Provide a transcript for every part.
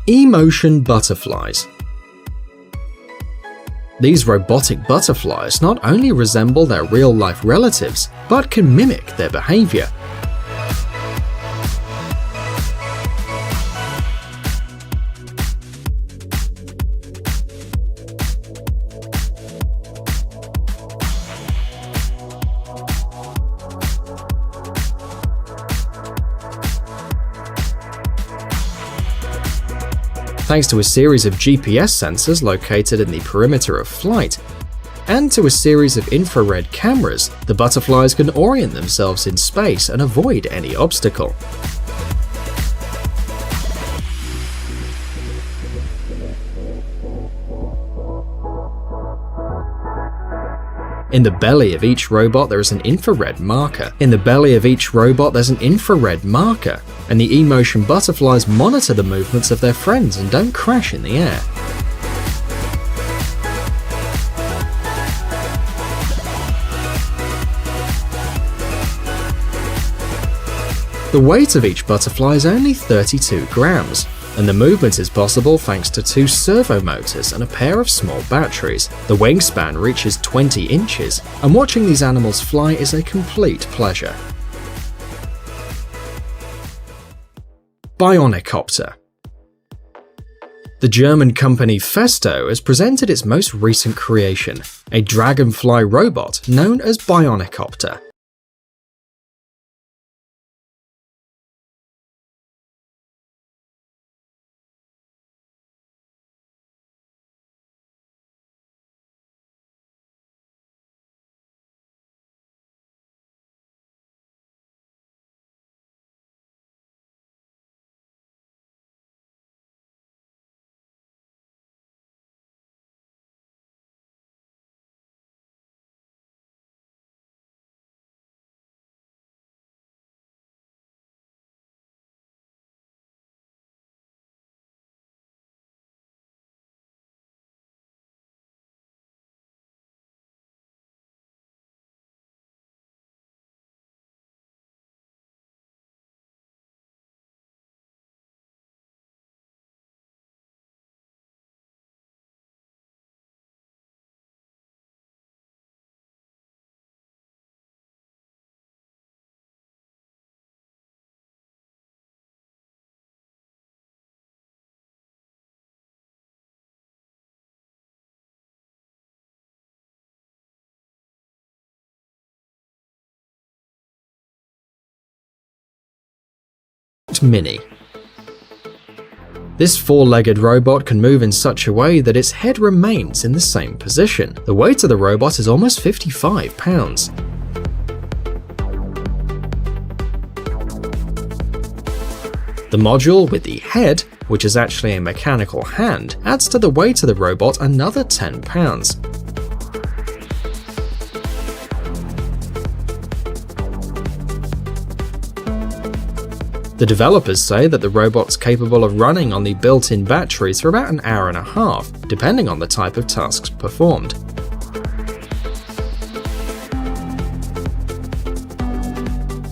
E-motion butterflies. These robotic butterflies not only resemble their real-life relatives, but can mimic their behavior. Thanks to a series of GPS sensors located in the perimeter of flight, and to a series of infrared cameras, the butterflies can orient themselves in space and avoid any obstacle. In the belly of each robot there is an infrared marker. And the E-motion butterflies monitor the movements of their friends and don't crash in the air. The weight of each butterfly is only 32 grams, and the movement is possible thanks to 2 servo motors and a pair of small batteries. The wingspan reaches 20 inches, and watching these animals fly is a complete pleasure. Bionicopter. The German company Festo has presented its most recent creation, a dragonfly robot known as Bionicopter. Mini. This 4-legged robot can move in such a way that its head remains in the same position. The weight of the robot is almost 55 pounds. The module with the head, which is actually a mechanical hand, adds to the weight of the robot another 10 pounds. The developers say that the robot's capable of running on the built-in batteries for about an hour and a half, depending on the type of tasks performed.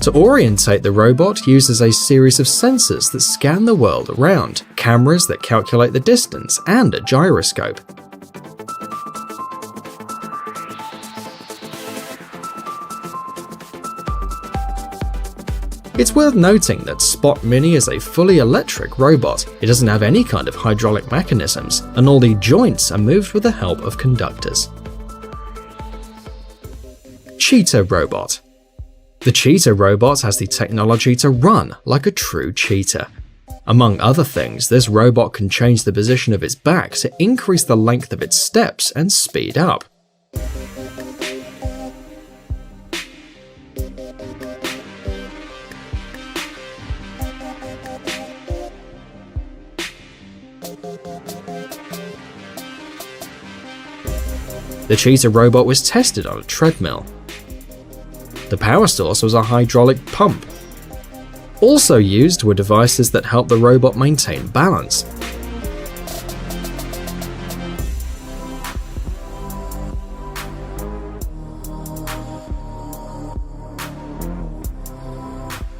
To orientate the robot uses a series of sensors that scan the world around, cameras that calculate the distance, and a gyroscope. It's worth noting that Spot Mini is a fully electric robot. It doesn't have any kind of hydraulic mechanisms, and all the joints are moved with the help of conductors. Cheetah Robot. The Cheetah robot has the technology to run like a true cheetah. Among other things, this robot can change the position of its back to increase the length of its steps and speed up. The Cheetah robot was tested on a treadmill. The power source was a hydraulic pump. Also used were devices that help the robot maintain balance.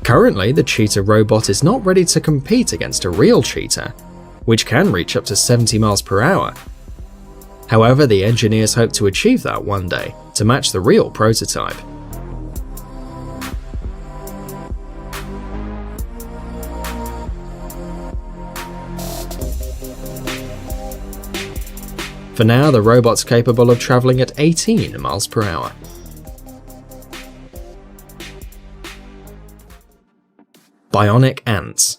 Currently, the Cheetah robot is not ready to compete against a real cheetah. which can reach up to 70 miles per hour. However, the engineers hope to achieve that one day to match the real prototype. For now, the robot's capable of traveling at 18 miles per hour. Bionic ants.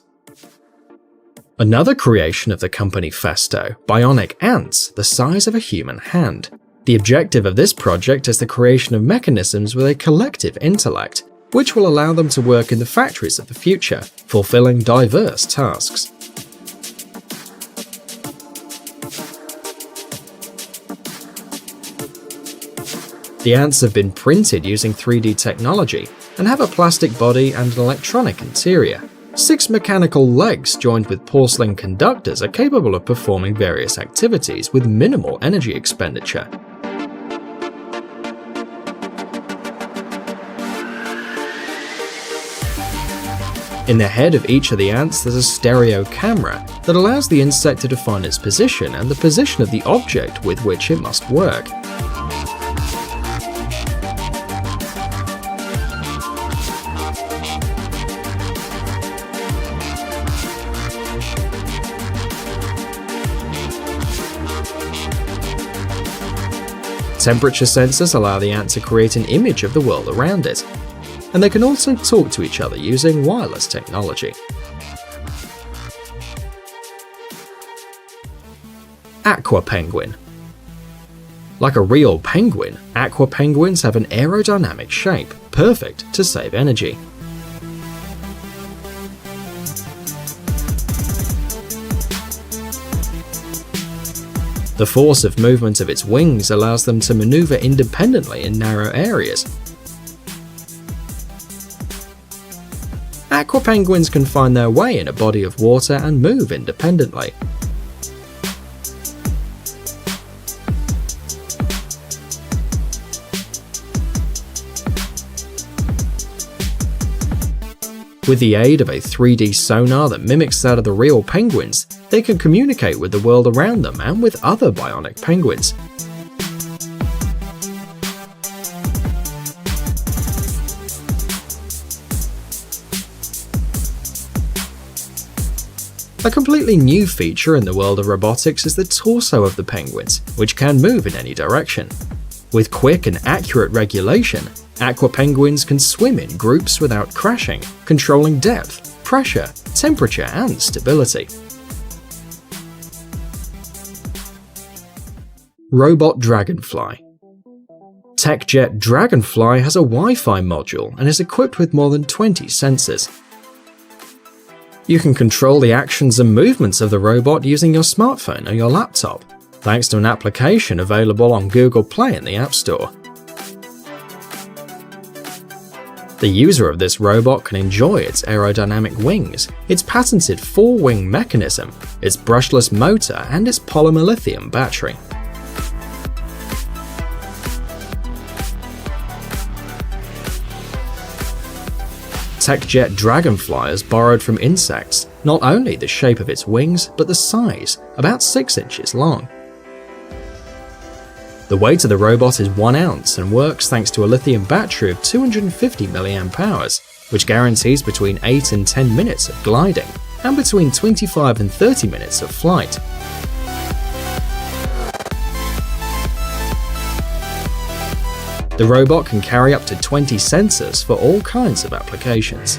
Another creation of the company Festo, bionic ants the size of a human hand. The objective of this project is the creation of mechanisms with a collective intellect, which will allow them to work in the factories of the future, fulfilling diverse tasks. The ants have been printed using 3D technology and have a plastic body and an electronic interior. 6 mechanical legs joined with porcelain conductors are capable of performing various activities with minimal energy expenditure. In the head of each of the ants there's a stereo camera that allows the insect to define its position and the position of the object with which it must work. Temperature sensors allow the ant to create an image of the world around it, and they can also talk to each other using wireless technology. Aqua penguin. Like a real penguin, aqua penguins have an aerodynamic shape, perfect to save energy. The force of movement of its wings allows them to maneuver independently in narrow areas. Aqua penguins can find their way in a body of water and move independently. With the aid of a 3D sonar that mimics that of the real penguins, they can communicate with the world around them and with other bionic penguins. A completely new feature in the world of robotics is the torso of the penguins, which can move in any direction. With quick and accurate regulation, aqua penguins can swim in groups without crashing, controlling depth, pressure, temperature, and stability. Robot Dragonfly. TechJet Dragonfly has a Wi-Fi module and is equipped with more than 20 sensors. You can control the actions and movements of the robot using your smartphone or your laptop, thanks to an application available on Google Play in the App Store. The user of this robot can enjoy its aerodynamic wings, its patented 4-wing mechanism, its brushless motor, and its polymer lithium battery. TechJet Dragonfly has borrowed from insects, not only the shape of its wings, but the size, about 6 inches long. The weight of the robot is 1 ounce and works thanks to a lithium battery of 250 mAh, which guarantees between 8 and 10 minutes of gliding, and between 25 and 30 minutes of flight. The robot can carry up to 20 sensors for all kinds of applications.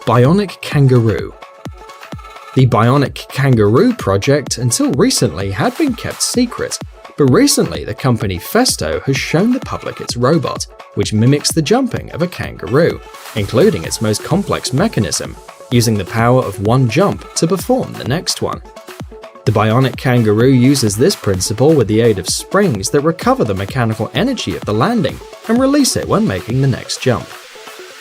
Bionic Kangaroo. The Bionic Kangaroo project until recently had been kept secret, but recently the company Festo has shown the public its robot, which mimics the jumping of a kangaroo, including its most complex mechanism, using the power of one jump to perform the next one. The Bionic Kangaroo uses this principle with the aid of springs that recover the mechanical energy of the landing and release it when making the next jump.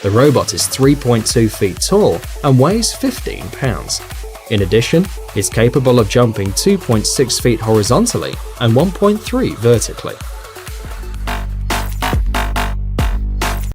The robot is 3.2 feet tall and weighs 15 pounds. In addition, it's capable of jumping 2.6 feet horizontally and 1.3 vertically.